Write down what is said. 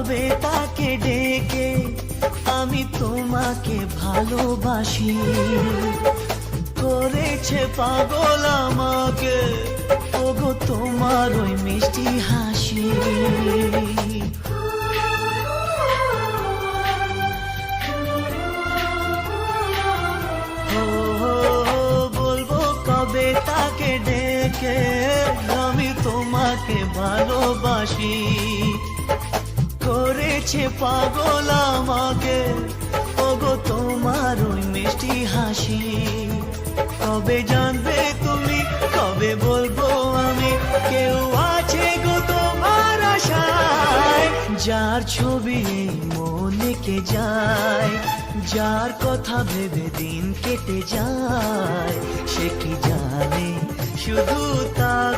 কবে তাকে ডেকে আমি তোমাকে ভালোবাসি। করেছে পাগল আমাকে ওগো তোমার ওই মিষ্টি হাসি। বলবো কবে তাকে ডেকে আমি তোমাকে ভালোবাসি। করেছে পাগল আমাকে ওগো তোমার ওই মিষ্টি হাসি। কবে জানবে তুমি, কবে বলবো আমি, কেউ আছে গো তোমার আশায়। যার ছবি মনে কে যায়, যার কথা ভেবে দিন কেটে যায়, সে কি জানে শুধু তা